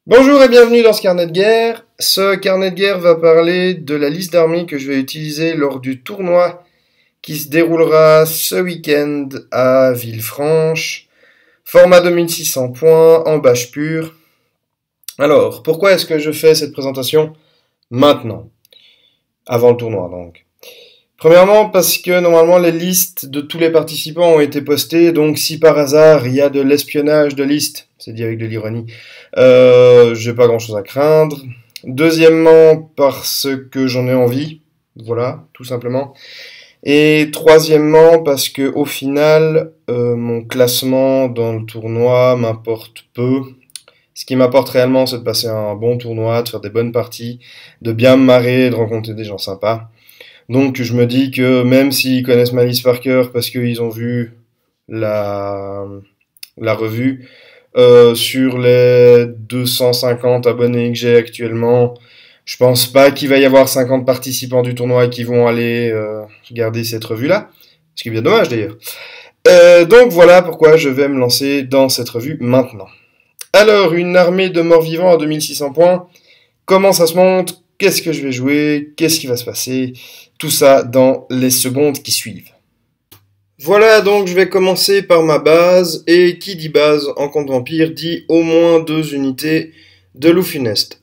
Bonjour et bienvenue dans ce carnet de guerre. Ce carnet de guerre va parler de la liste d'armées que je vais utiliser lors du tournoi qui se déroulera ce week-end à Villefranche. Format 2600 points en bâche pure. Alors, pourquoi est-ce que je fais cette présentation maintenant? Avant le tournoi donc. Premièrement, parce que normalement les listes de tous les participants ont été postées, donc si par hasard il y a de l'espionnage de liste, c'est dit avec de l'ironie, j'ai pas grand chose à craindre. Deuxièmement, parce que j'en ai envie, voilà, tout simplement. Et troisièmement, parce que au final, mon classement dans le tournoi m'importe peu. Ce qui m'importe réellement, c'est de passer un bon tournoi, de faire des bonnes parties, de bien me marrer, de rencontrer des gens sympas. Donc je me dis que même s'ils connaissent ma liste par cœur parce qu'ils ont vu la, la revue, sur les 250 abonnés que j'ai actuellement, je pense pas qu'il va y avoir 50 participants du tournoi qui vont aller regarder cette revue-là. Ce qui est bien dommage d'ailleurs. Donc voilà pourquoi je vais me lancer dans cette revue maintenant. Alors, une armée de morts-vivants à 2600 points. Comment ça se monte? Qu'est-ce que je vais jouer? Qu'est-ce qui va se passer? Tout ça dans les secondes qui suivent. Voilà, donc je vais commencer par ma base, et qui dit base en compte vampire dit au moins 2 unités de loup funeste.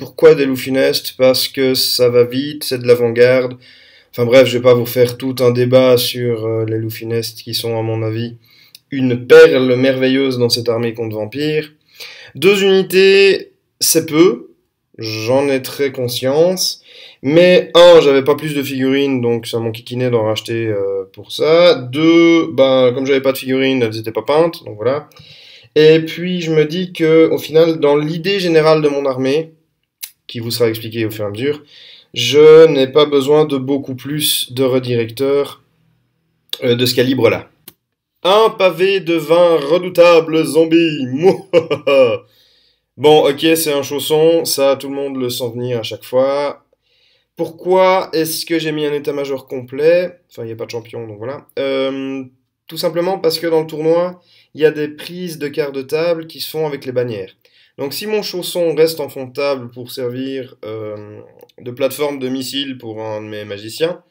Pourquoi des loups funestes? Parce que ça va vite, c'est de l'avant-garde. Enfin bref, je vais pas vous faire tout un débat sur les loups funestes qui sont à mon avis une perle merveilleuse dans cette armée contre vampire. 2 unités, c'est peu, j'en ai très conscience. Mais j'avais pas plus de figurines, donc ça m'enquiquinait d'en racheter pour ça. Deux, comme j'avais pas de figurines, elles étaient pas peintes, donc voilà. Et puis je me dis que, au final, dans l'idée générale de mon armée, qui vous sera expliquée au fur et à mesure, je n'ai pas besoin de beaucoup plus de redirecteurs de ce calibre-là. Un pavé de 20 redoutables zombies. Bon, ok, c'est un chausson, ça tout le monde le sent venir à chaque fois. Pourquoi est-ce que j'ai mis un état-major complet? Enfin, il n'y a pas de champion, donc voilà. Tout simplement parce que dans le tournoi, il y a des prises de quart de table qui se font avec les bannières. Donc si mon chausson reste en fond de table pour servir de plateforme de missile pour un de mes magiciens,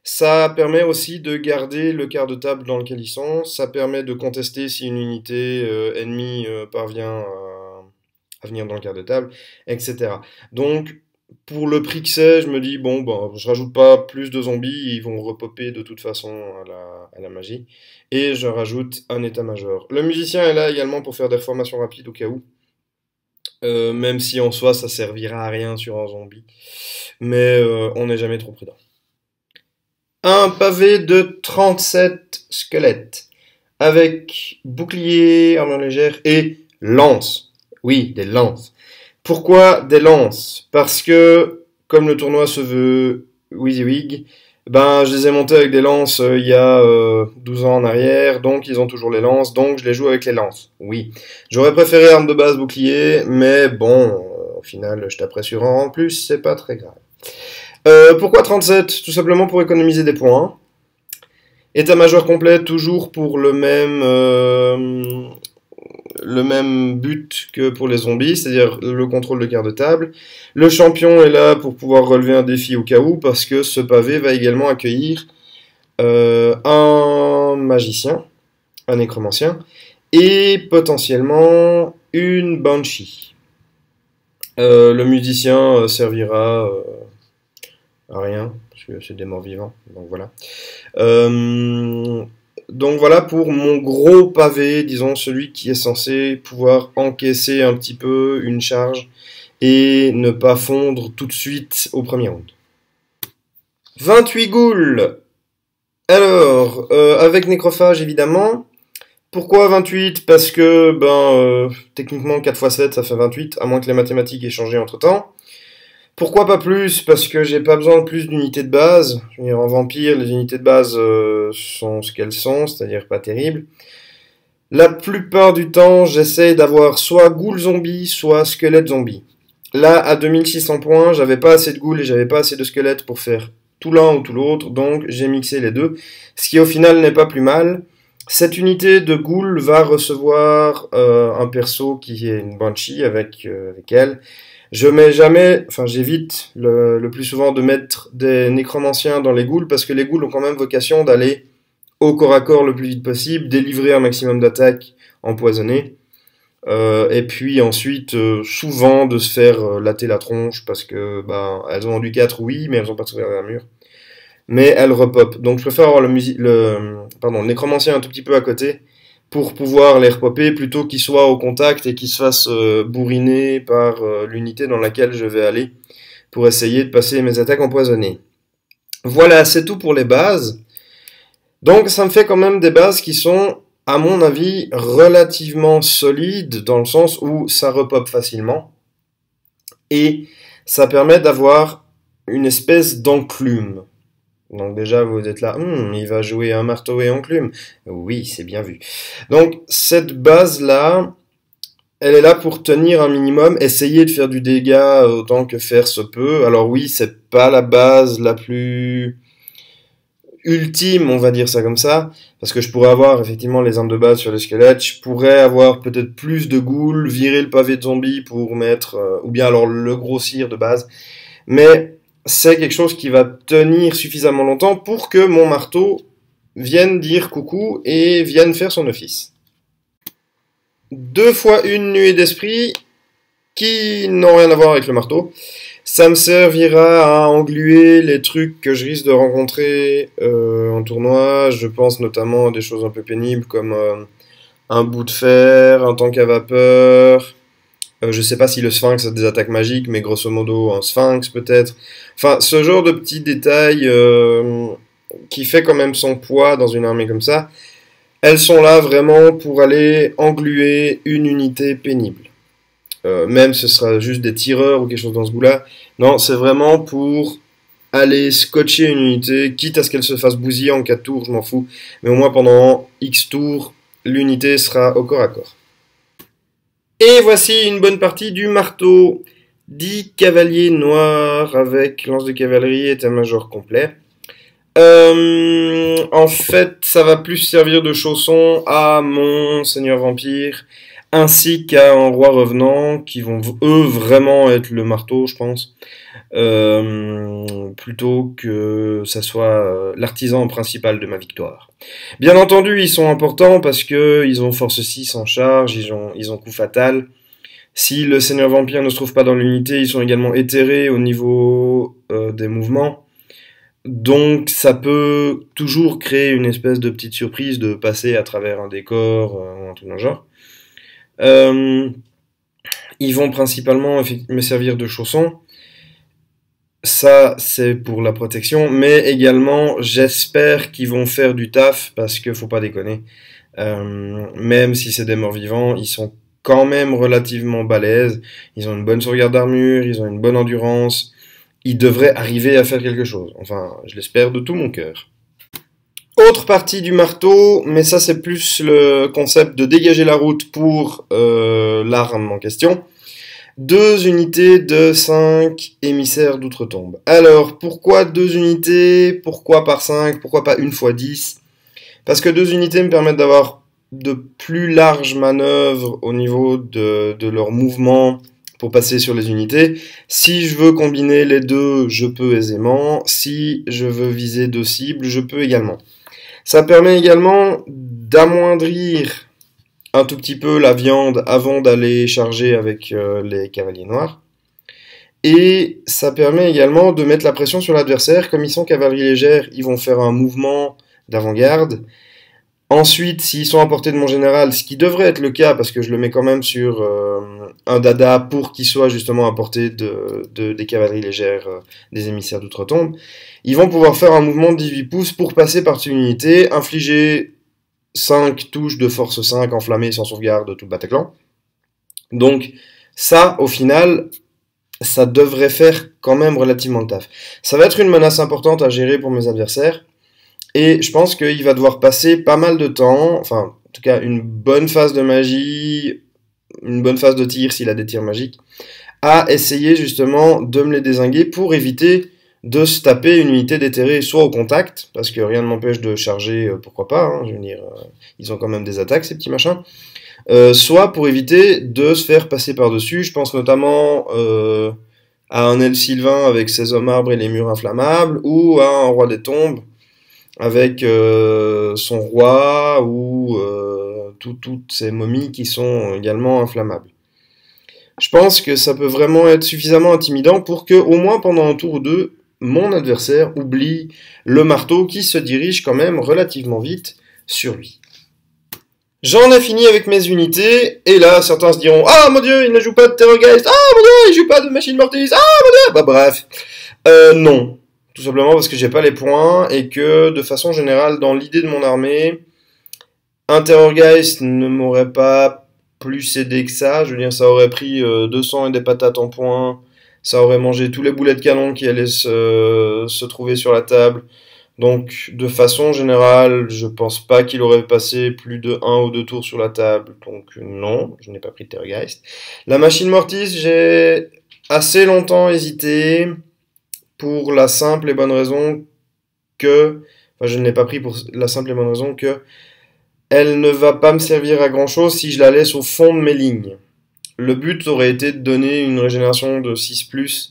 ça permet aussi de garder le quart de table dans lequel ils sont. Ça permet de contester si une unité ennemie parvient à venir dans le quart de table, etc. Donc, pour le prix que c'est, je me dis, bon, je rajoute pas plus de zombies, ils vont repopper de toute façon à la magie. Et je rajoute un état-major. Le musicien est là également pour faire des reformations rapides au cas où. Même si en soi ça servira à rien sur un zombie. Mais on n'est jamais trop prudent. Un pavé de 37 squelettes. Avec bouclier, armure légère et lance. Oui, des lances. Pourquoi des lances? Parce que, comme le tournoi se veut WYSIWYG, je les ai montés avec des lances il y a 12 ans en arrière, donc ils ont toujours les lances, donc je les joue avec les lances. Oui. J'aurais préféré arme de base bouclier, mais bon, au final, je taperai sur un en plus, c'est pas très grave. Pourquoi 37? Tout simplement pour économiser des points. État-major complet, toujours pour le même but que pour les zombies, c'est-à-dire le contrôle de quart de table. Le champion est là pour pouvoir relever un défi au cas où, parce que ce pavé va également accueillir un magicien, un nécromancien, et potentiellement une banshee. Le musicien servira à rien, parce que c'est des morts vivants, donc voilà. Donc voilà pour mon gros pavé, disons celui qui est censé pouvoir encaisser un petit peu une charge et ne pas fondre tout de suite au premier round. 28 ghouls. Alors, avec nécrophage évidemment. Pourquoi 28? Parce que, techniquement 4 x 7 ça fait 28, à moins que les mathématiques aient changé entre temps. Pourquoi pas plus? Parce que j'ai pas besoin de plus d'unités de base. Je veux dire, en vampire, les unités de base sont ce qu'elles sont, c'est-à-dire pas terribles. La plupart du temps, j'essaie d'avoir soit ghoul zombie, soit squelette zombie. Là, à 2600 points, j'avais pas assez de ghouls et j'avais pas assez de squelettes pour faire tout l'un ou tout l'autre, donc j'ai mixé les deux. Ce qui au final n'est pas plus mal. Cette unité de Ghoul va recevoir un perso qui est une Banshee avec elle. Je mets jamais, enfin j'évite le plus souvent de mettre des nécromanciens dans les ghouls parce que les ghouls ont quand même vocation d'aller au corps à corps le plus vite possible, délivrer un maximum d'attaques empoisonnées, et puis ensuite souvent de se faire latter la tronche parce que bah elles ont enduit 4 oui, mais elles ont pas trouvé l'armure. Mais elles repopent. Donc je préfère avoir le nécromancien un tout petit peu à côté pour pouvoir les repopper plutôt qu'ils soient au contact et qu'ils se fassent bourriner par l'unité dans laquelle je vais aller pour essayer de passer mes attaques empoisonnées. Voilà, c'est tout pour les bases. Donc ça me fait quand même des bases qui sont, à mon avis, relativement solides dans le sens où ça repop facilement et ça permet d'avoir une espèce d'enclume. Donc déjà, vous êtes là, il va jouer un marteau et enclume. Oui, c'est bien vu. Donc cette base-là, elle est là pour tenir un minimum, essayer de faire du dégât autant que faire se peut. Alors oui, c'est pas la base la plus ultime, on va dire ça comme ça, parce que je pourrais avoir effectivement les armes de base sur les squelettes, je pourrais avoir peut-être plus de ghouls, virer le pavé de zombie pour mettre, ou bien alors le grossir de base, mais c'est quelque chose qui va tenir suffisamment longtemps pour que mon marteau vienne dire coucou et vienne faire son office. 2 fois une nuée d'esprit qui n'ont rien à voir avec le marteau. Ça me servira à engluer les trucs que je risque de rencontrer en tournoi. Je pense notamment à des choses un peu pénibles comme un bout de fer, un tank à vapeur. Je sais pas si le sphinx a des attaques magiques, mais grosso modo un sphinx peut-être. Enfin, ce genre de petits détails qui fait quand même son poids dans une armée comme ça. Elles sont là vraiment pour aller engluer une unité pénible. Même ce sera juste des tireurs ou quelque chose dans ce goût-là. Non, c'est vraiment pour aller scotcher une unité, quitte à ce qu'elle se fasse bousiller en 4 tours, je m'en fous. Mais au moins pendant X tours, l'unité sera au corps à corps. Et voici une bonne partie du marteau. 10 cavaliers noirs avec lance de cavalerie et état-major complet. En fait, ça va plus servir de chausson à mon seigneur vampire, ainsi qu'à un roi revenant, qui vont eux vraiment être le marteau, je pense, plutôt que ça soit l'artisan principal de ma victoire. Bien entendu, ils sont importants parce que ils ont force 6 en charge, ils ont coup fatal. Si le seigneur vampire ne se trouve pas dans l'unité, ils sont également éthérés au niveau des mouvements. Donc ça peut toujours créer une espèce de petite surprise de passer à travers un décor ou un truc dans le genre. Ils vont principalement me servir de chaussons. Ça, c'est pour la protection, mais également, j'espère qu'ils vont faire du taf, parce que faut pas déconner. Même si c'est des morts vivants, ils sont quand même relativement balèzes. Ils ont une bonne sauvegarde d'armure, ils ont une bonne endurance. Ils devraient arriver à faire quelque chose. Enfin, je l'espère de tout mon cœur. Autre partie du marteau, mais ça c'est plus le concept de dégager la route pour l'arme en question. 2 unités de 5 émissaires d'outre-tombe. Alors, pourquoi 2 unités? Pourquoi par 5? Pourquoi pas 1 fois 10? Parce que 2 unités me permettent d'avoir de plus larges manœuvres au niveau de leur mouvement pour passer sur les unités. Si je veux combiner les deux, je peux aisément. Si je veux viser 2 cibles, je peux également. Ça permet également d'amoindrir un tout petit peu la viande avant d'aller charger avec les cavaliers noirs. Et ça permet également de mettre la pression sur l'adversaire. Comme ils sont cavalerie légère, ils vont faire un mouvement d'avant-garde. Ensuite, s'ils sont à portée de mon général, ce qui devrait être le cas, parce que je le mets quand même sur un dada pour qu'il soit justement à portée des cavaleries légères, des émissaires d'outre-tombe, ils vont pouvoir faire un mouvement de 18 pouces pour passer par une unité, infliger 5 touches de force 5 enflammées sans sauvegarde tout le Bataclan. Donc ça, au final, ça devrait faire quand même relativement le taf. Ça va être une menace importante à gérer pour mes adversaires. Et je pense qu'il va devoir passer pas mal de temps, enfin, en tout cas, une bonne phase de magie, une bonne phase de tir s'il a des tirs magiques, à essayer justement de me les dézinguer pour éviter de se taper une unité déterrée soit au contact, parce que rien ne m'empêche de charger, pourquoi pas, hein, je veux dire, ils ont quand même des attaques ces petits machins, soit pour éviter de se faire passer par-dessus. Je pense notamment à un El Sylvain avec ses hommes arbres et les murs inflammables, ou à un roi des tombes avec son roi, ou toutes ces momies qui sont également inflammables. Je pense que ça peut vraiment être suffisamment intimidant pour que, au moins pendant un tour ou deux, mon adversaire oublie le marteau qui se dirige quand même relativement vite sur lui. J'en ai fini avec mes unités, et là, certains se diront « Ah, mon dieu, il ne joue pas de Terrorgeist! Ah, mon dieu, il joue pas de Machine Mortis! Ah, mon dieu !» Bah bref, non. Tout simplement parce que j'ai pas les points, et que, de façon générale, dans l'idée de mon armée, un Terrorgeist ne m'aurait pas plus aidé que ça. Je veux dire, ça aurait pris 200 et des patates en points, ça aurait mangé tous les boulets de canon qui allaient se trouver sur la table. Donc, de façon générale, je pense pas qu'il aurait passé plus de 1 ou 2 tours sur la table. Donc, non, je n'ai pas pris de Terrorgeist. La Machine Mortis, j'ai assez longtemps hésité pour la simple et bonne raison que... Enfin, je ne l'ai pas pris pour la simple et bonne raison que elle ne va pas me servir à grand chose si je la laisse au fond de mes lignes. Le but aurait été de donner une régénération de 6+,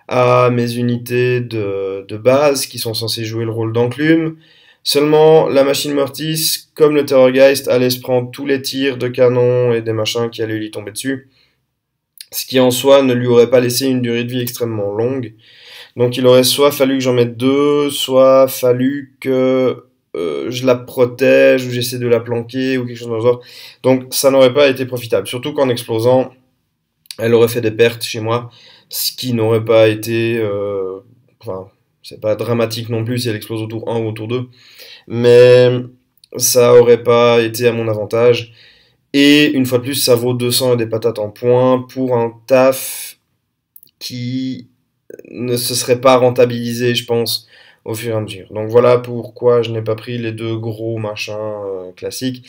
à mes unités de base qui sont censées jouer le rôle d'enclume. Seulement, la Machine Mortis, comme le Terrorgeist, allait se prendre tous les tirs de canon et des machins qui allaient lui tomber dessus. Ce qui en soi ne lui aurait pas laissé une durée de vie extrêmement longue. Donc il aurait soit fallu que j'en mette 2, soit fallu que je la protège ou j'essaie de la planquer ou quelque chose dans le genre. Donc ça n'aurait pas été profitable. Surtout qu'en explosant, elle aurait fait des pertes chez moi. Ce qui n'aurait pas été... enfin, c'est pas dramatique non plus si elle explose au tour 1 ou au tour 2. Mais ça aurait pas été à mon avantage. Et une fois de plus, ça vaut 200 et des patates en points pour un taf qui ne se serait pas rentabilisé, je pense, au fur et à mesure. Donc voilà pourquoi je n'ai pas pris les 2 gros machins classiques.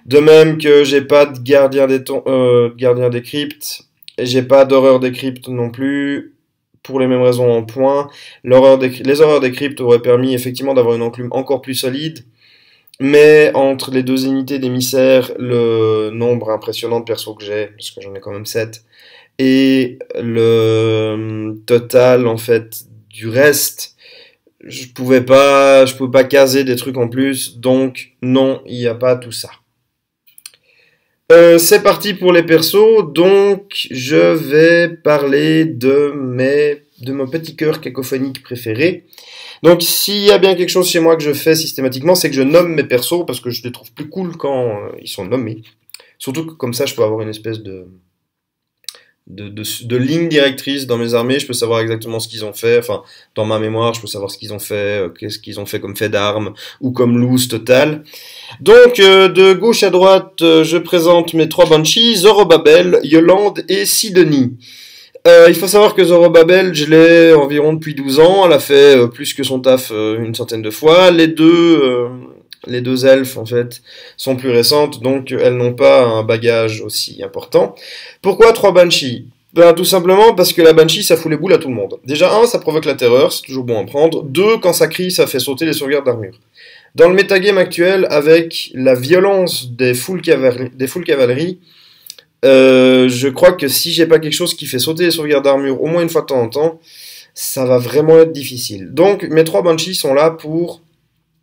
De même que j'ai pas de gardien des cryptes. Et j'ai pas d'horreur des cryptes non plus, pour les mêmes raisons en points. Les horreurs des cryptes auraient permis effectivement d'avoir une enclume encore plus solide, mais entre les 2 unités d'émissaires, le nombre impressionnant de persos que j'ai, parce que j'en ai quand même 7, et le total en fait du reste, je pouvais pas caser des trucs en plus, donc non, il n'y a pas tout ça. C'est parti pour les persos, donc je vais parler de mon petit cœur cacophonique préféré. Donc s'il y a bien quelque chose chez moi que je fais systématiquement, c'est que je nomme mes persos, parce que je les trouve plus cool quand ils sont nommés. Surtout que comme ça je peux avoir une espèce de ligne directrice dans mes armées, je peux savoir exactement ce qu'ils ont fait, enfin, dans ma mémoire, je peux savoir ce qu'ils ont fait, qu'est-ce qu'ils ont fait comme fait d'armes, ou comme loose total. Donc, de gauche à droite, je présente mes 3 Banshees, Zorobabel, Yolande et Sidonie. Il faut savoir que Zorobabel, je l'ai environ depuis 12 ans, elle a fait plus que son taf une centaine de fois. Les deux elfes, en fait, sont plus récentes, donc elles n'ont pas un bagage aussi important. Pourquoi 3 Banshees? Ben, tout simplement parce que la Banshee, ça fout les boules à tout le monde. Déjà, 1, ça provoque la terreur, c'est toujours bon à prendre. 2, quand ça crie, ça fait sauter les sauvegardes d'armure. Dans le metagame actuel, avec la violence des full cavalerie, je crois que si j'ai pas quelque chose qui fait sauter les sauvegardes d'armure au moins une fois de temps en temps, ça va vraiment être difficile. Donc mes 3 Banshees sont là pour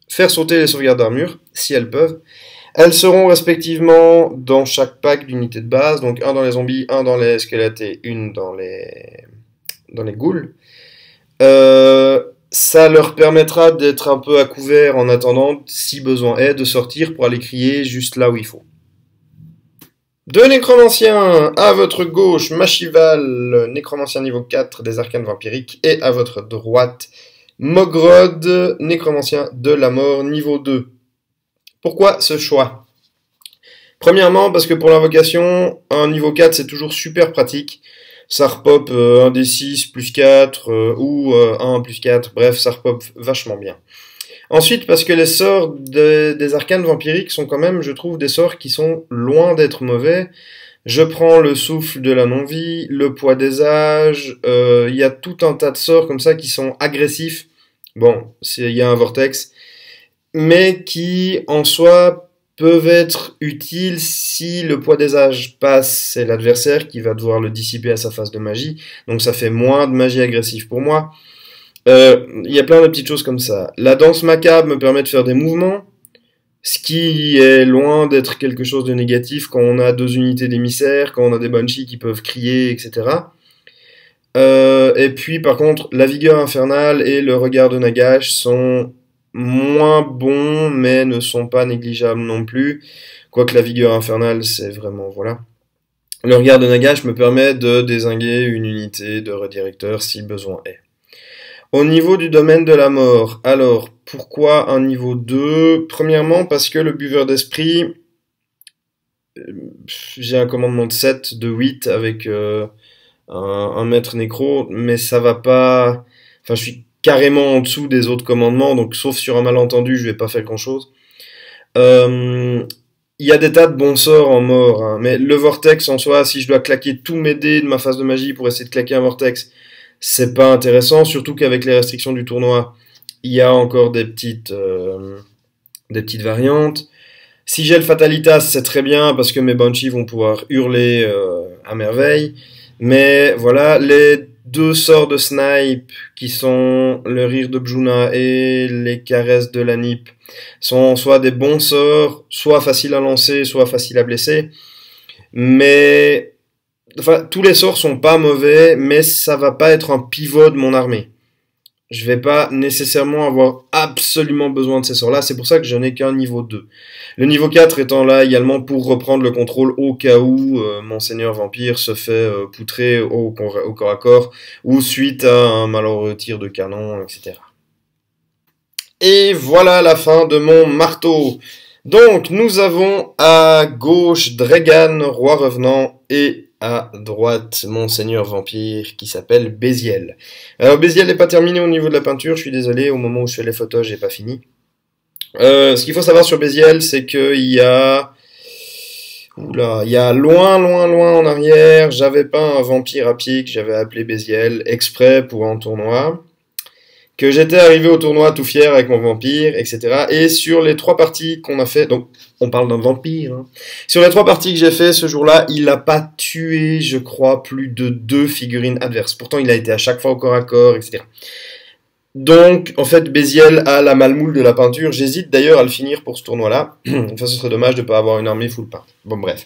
faire sauter les sauvegardes d'armure, si elles peuvent. Elles seront respectivement dans chaque pack d'unités de base, donc 1 dans les zombies, 1 dans les squelettes et 1 dans les ghouls. Ça leur permettra d'être un peu à couvert en attendant, si besoin est, de sortir pour aller crier juste là où il faut. 2 nécromanciens, à votre gauche, Machival, nécromancien niveau 4 des arcanes vampiriques, et à votre droite, Mogrod, nécromancien de la mort niveau 2. Pourquoi ce choix? Premièrement, parce que pour l'invocation, un niveau 4 c'est toujours super pratique. Ça repop 1 des 6 plus 4 ou 1 plus 4, bref, ça repop vachement bien. Ensuite, parce que les sorts des arcanes vampiriques sont quand même, je trouve, des sorts qui sont loin d'être mauvais. Je prends le souffle de la non-vie, le poids des âges, il y a tout un tas de sorts comme ça qui sont agressifs. Bon, il y a un vortex, mais qui en soi peuvent être utiles si le poids des âges passe, c'est l'adversaire qui va devoir le dissiper à sa phase de magie, donc ça fait moins de magie agressive pour moi. Il y a plein de petites choses comme ça. La danse macabre me permet de faire des mouvements, ce qui est loin d'être quelque chose de négatif quand on a deux unités d'émissaires, quand on a des banshees qui peuvent crier, etc. Et puis par contre, la vigueur infernale et le regard de Nagash sont moins bons, mais ne sont pas négligeables non plus. Quoique la vigueur infernale, c'est vraiment, voilà. Le regard de Nagash me permet de dézinguer une unité de redirecteur si besoin est. Au niveau du domaine de la mort, alors, pourquoi un niveau 2? Premièrement, parce que le buveur d'esprit, j'ai un commandement de 7, de 8 avec un maître nécro, mais ça va pas... Enfin, je suis carrément en dessous des autres commandements, donc sauf sur un malentendu, je vais pas faire grand-chose. Il y a des tas de bons sorts en mort, hein, mais le vortex en soi, si je dois claquer tous mes dés de ma phase de magie pour essayer de claquer un vortex, c'est pas intéressant, surtout qu'avec les restrictions du tournoi, il y a encore des petites variantes. Si j'ai le Fatalitas, c'est très bien parce que mes Banshees vont pouvoir hurler à merveille. Mais voilà, les deux sorts de snipe qui sont le rire de Bjuna et les caresses de la nip sont soit des bons sorts, soit faciles à lancer, soit faciles à blesser. Mais enfin, tous les sorts sont pas mauvais, mais ça va pas être un pivot de mon armée. Je vais pas nécessairement avoir absolument besoin de ces sorts-là, c'est pour ça que je n'ai qu'un niveau 2. Le niveau 4 étant là également pour reprendre le contrôle au cas où mon seigneur vampire se fait poutrer au corps à corps, ou suite à un malheureux tir de canon, etc. Et voilà la fin de mon marteau. Donc nous avons à gauche Dragan, roi revenant, et à droite mon seigneur vampire qui s'appelle Béziel. Alors Béziel n'est pas terminé au niveau de la peinture, je suis désolé, au moment où je fais les photos j'ai pas fini. Ce qu'il faut savoir sur Béziel, c'est qu'il y a... Oula, il y a loin, loin, loin en arrière, j'avais pas un vampire à pied que j'avais appelé Béziel exprès pour un tournoi. Que j'étais arrivé au tournoi tout fier avec mon vampire, etc. Et sur les 3 parties qu'on a fait, donc on parle d'un vampire, hein. Sur les 3 parties que j'ai fait ce jour-là, il n'a pas tué, je crois, plus de 2 figurines adverses. Pourtant, il a été à chaque fois au corps à corps, etc. Donc, en fait, Béziel a la malmoule de la peinture. J'hésite d'ailleurs à le finir pour ce tournoi-là. Enfin, ce serait dommage de ne pas avoir une armée full peinte. Bon, bref.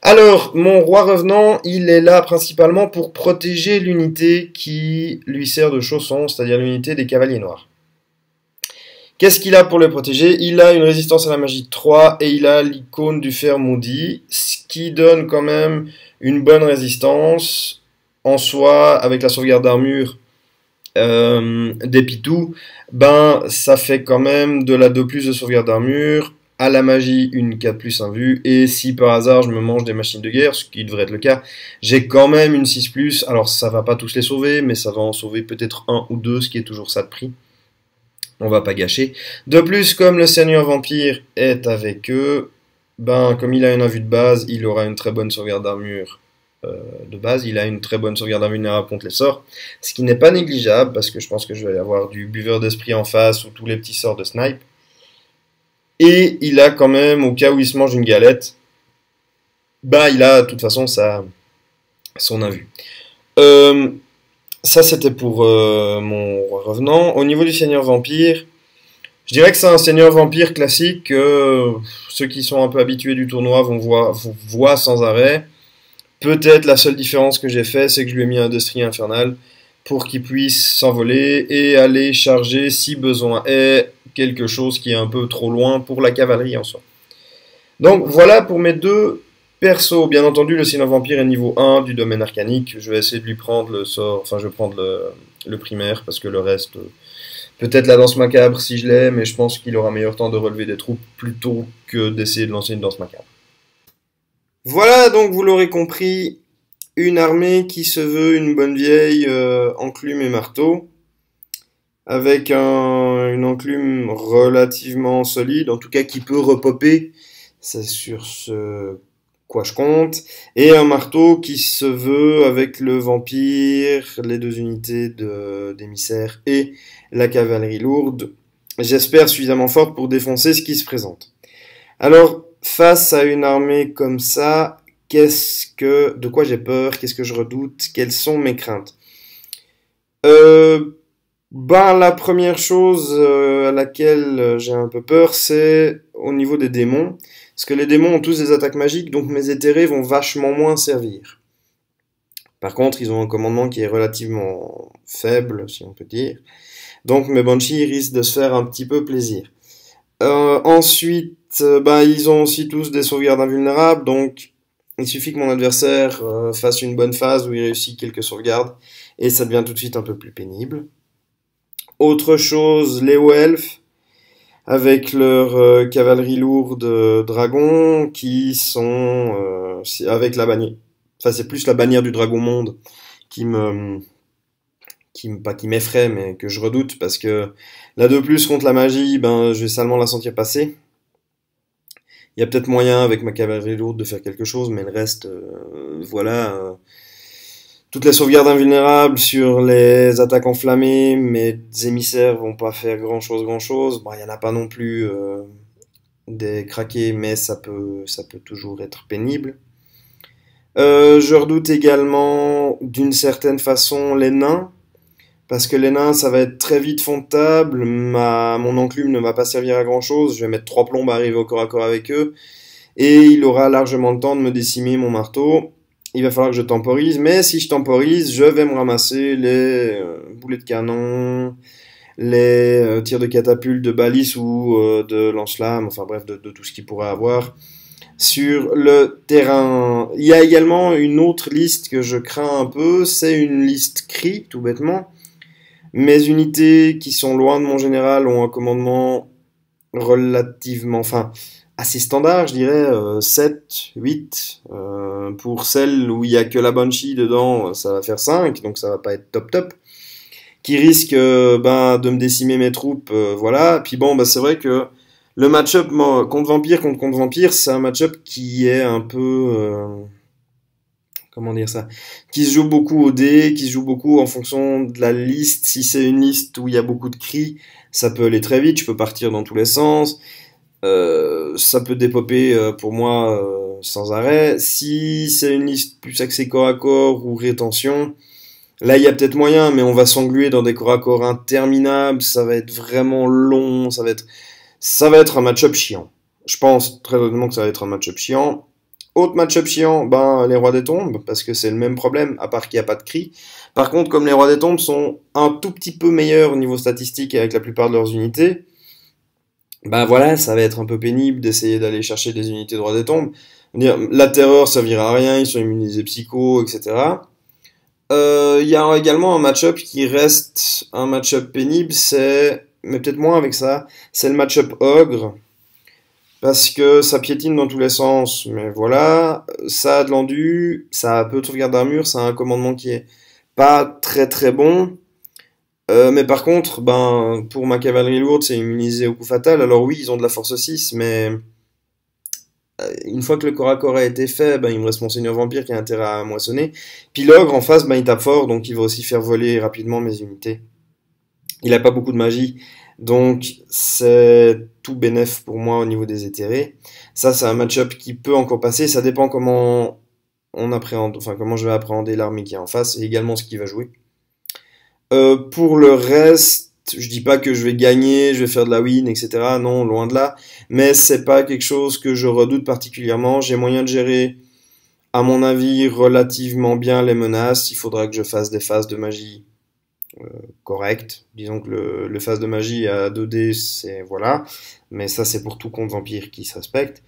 Alors, mon roi revenant, il est là principalement pour protéger l'unité qui lui sert de chausson, c'est-à-dire l'unité des cavaliers noirs. Qu'est-ce qu'il a pour le protéger? Il a une résistance à la magie de 3 et il a l'icône du fer maudit, ce qui donne quand même une bonne résistance en soi avec la sauvegarde d'armure des pitous. Ben, ça fait quand même de la 2+ de sauvegarde d'armure. À la magie, une 4+ invue, et si par hasard je me mange des machines de guerre, ce qui devrait être le cas, j'ai quand même une 6+, alors ça va pas tous les sauver, mais ça va en sauver peut-être un ou deux, ce qui est toujours ça de prix. On va pas gâcher. De plus, comme le seigneur vampire est avec eux, ben comme il a une invue de base, il aura une très bonne sauvegarde d'armure de base, il a une très bonne sauvegarde invulnérable contre les sorts, ce qui n'est pas négligeable, parce que je pense que je vais avoir du buveur d'esprit en face, ou tous les petits sorts de snipe. Et il a quand même, au cas où il se mange une galette, bah il a de toute façon son invue. Ça c'était pour mon roi revenant. Au niveau du seigneur vampire, je dirais que c'est un seigneur vampire classique. Ceux qui sont un peu habitués du tournoi vont voir sans arrêt. Peut-être la seule différence que j'ai fait, c'est que je lui ai mis un destrier infernal pour qu'il puisse s'envoler et aller charger si besoin est quelque chose qui est un peu trop loin pour la cavalerie en soi. Donc voilà pour mes 2 persos. Bien entendu, le seigneur vampire est niveau 1 du domaine arcanique. Je vais essayer de lui prendre le sort, enfin je vais prendre le primaire parce que le reste, peut-être la danse macabre si je l'ai, mais je pense qu'il aura meilleur temps de relever des troupes plutôt que d'essayer de lancer une danse macabre. Voilà, donc vous l'aurez compris, une armée qui se veut une bonne vieille enclume et marteau, avec une enclume relativement solide, en tout cas qui peut repopper. C'est sur ce quoi je compte, et un marteau qui se veut avec le vampire, les 2 unités d'émissaires et la cavalerie lourde. J'espère suffisamment forte pour défoncer ce qui se présente. Alors, face à une armée comme ça, de quoi j'ai peur, qu'est-ce que je redoute, quelles sont mes craintes? La première chose à laquelle j'ai un peu peur, c'est au niveau des démons. Parce que les démons ont tous des attaques magiques, donc mes éthérés vont vachement moins servir. Par contre, ils ont un commandement qui est relativement faible, si on peut dire. Donc mes banshees risquent de se faire un petit peu plaisir. Ensuite, ils ont aussi tous des sauvegardes invulnérables, donc il suffit que mon adversaire fasse une bonne phase où il réussit quelques sauvegardes, et ça devient tout de suite un peu plus pénible. Autre chose, les hauts elfes, avec leur cavalerie lourde dragon, qui sont avec la bannière. Enfin, c'est plus la bannière du dragon monde pas qui m'effraie, mais que je redoute, parce que la 2+ contre la magie, je vais salement la sentir passer. Il y a peut-être moyen avec ma cavalerie lourde de faire quelque chose, mais le reste, voilà. Toutes les sauvegardes invulnérables sur les attaques enflammées, mes émissaires vont pas faire grand-chose. Bon, il y en a pas non plus des craqués, mais ça peut toujours être pénible. Je redoute également, d'une certaine façon, les nains. Parce que les nains, ça va être très vite fond de table. Mon enclume ne va pas servir à grand chose. Je vais mettre 3 plombes à arriver au corps à corps avec eux. Et il aura largement le temps de me décimer mon marteau. Il va falloir que je temporise. Mais si je temporise, je vais me ramasser les boulets de canon, les tirs de catapulte, de balise ou de lance-flamme. Enfin bref, de tout ce qu'il pourrait avoir sur le terrain. Il y a également une autre liste que je crains un peu. C'est une liste cri, tout bêtement. Mes unités qui sont loin de mon général ont un commandement relativement, assez standard, je dirais, 7, 8. Pour celles où il n'y a que la Banshee dedans, ça va faire 5, donc ça va pas être top. Qui risque de me décimer mes troupes, voilà. Puis c'est vrai que le match-up contre Vampire, c'est un match-up qui est un peu... comment dire ça, qui se joue beaucoup au dé, qui se joue beaucoup en fonction de la liste. Si c'est une liste où il y a beaucoup de cris, ça peut aller très vite, je peux partir dans tous les sens, ça peut dépoper pour moi sans arrêt. Si c'est une liste plus axée corps à corps ou rétention, là il y a peut-être moyen, mais on va s'engluer dans des corps à corps interminables, ça va être vraiment long, ça va être un match-up chiant. Je pense très honnêtement que ça va être un match-up chiant. Autre match-up chiant, les rois des tombes, parce que c'est le même problème, à part qu'il n'y a pas de cri. Par contre, comme les rois des tombes sont un tout petit peu meilleurs au niveau statistique avec la plupart de leurs unités, voilà, ça va être un peu pénible d'essayer d'aller chercher des unités de rois des tombes. La terreur servira à rien, ils sont immunisés psycho, etc. Il y a également un match-up qui reste un match-up pénible, mais peut-être moins avec ça, c'est le match-up ogre. Parce que ça piétine dans tous les sens, mais voilà, ça a de l'endu, ça a peu de sauvegarde d'armure, ça a un commandement qui est pas très très bon. Mais par contre, pour ma cavalerie lourde, c'est immunisé au coup fatal. Alors oui, ils ont de la force 6, mais une fois que le corps à corps a été fait, il me reste mon seigneur vampire qui a intérêt à moissonner. Puis l'ogre en face, il tape fort, donc il va aussi faire voler rapidement mes unités. Il a pas beaucoup de magie, donc c'est tout bénef pour moi au niveau des éthérés. Ça, c'est un match-up qui peut encore passer. Ça dépend comment comment je vais appréhender l'armée qui est en face et également ce qui va jouer. Pour le reste, je dis pas que je vais gagner, je vais faire de la win, etc. Non, loin de là. Mais c'est pas quelque chose que je redoute particulièrement. J'ai moyen de gérer, à mon avis, relativement bien les menaces. Il faudra que je fasse des phases de magie correctes. Disons que le phase de magie à 2D, c'est voilà. Mais ça, c'est pour tout compte vampire qui se respecte.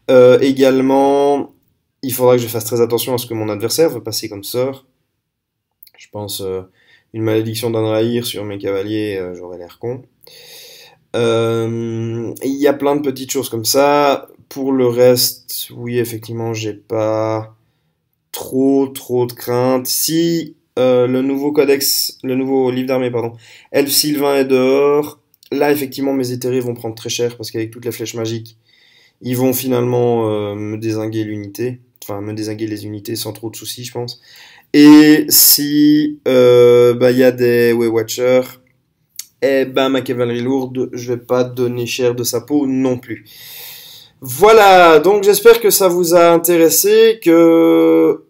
Également, il faudra que je fasse très attention à ce que mon adversaire veut passer comme sort. Je pense une malédiction d'Anraïr sur mes cavaliers, j'aurais l'air con. Il y a plein de petites choses comme ça. Pour le reste, oui, effectivement, j'ai pas trop de crainte. Si le nouveau livre d'armée, pardon, Elfe Sylvain est dehors, là, effectivement, mes éthérés vont prendre très cher parce qu'avec toutes les flèches magiques, ils vont finalement me dézinguer l'unité. enfin, me dézinguer les unités sans trop de soucis, je pense. Et si il y a des Way Watchers, eh ben ma cavalerie lourde, je vais pas donner cher de sa peau non plus. Voilà, donc j'espère que ça vous a intéressé, que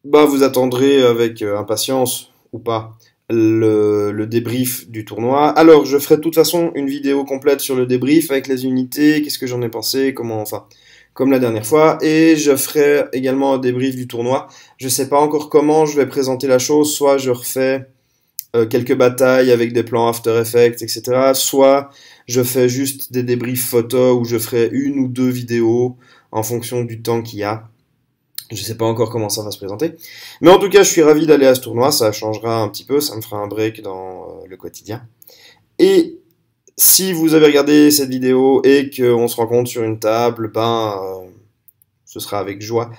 vous attendrez avec impatience ou pas le débrief du tournoi. Alors, je ferai de toute façon une vidéo complète sur le débrief avec les unités, qu'est-ce que j'en ai pensé, comment, enfin, comme la dernière fois. Et je ferai également un débrief du tournoi. Je sais pas encore comment je vais présenter la chose, soit je refais quelques batailles avec des plans After Effects, etc. Soit je fais juste des débriefs photos où je ferai une ou deux vidéos en fonction du temps qu'il y a. Je sais pas encore comment ça va se présenter. Mais en tout cas, je suis ravi d'aller à ce tournoi. Ça changera un petit peu. Ça me fera un break dans le quotidien. Et si vous avez regardé cette vidéo et qu'on se rencontre sur une table, ce sera avec joie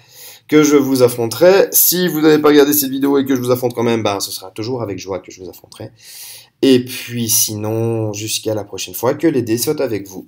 que je vous affronterai. Si vous n'avez pas regardé cette vidéo et que je vous affronte quand même, ce sera toujours avec joie que je vous affronterai. Et puis sinon, jusqu'à la prochaine fois, que les dés soient avec vous.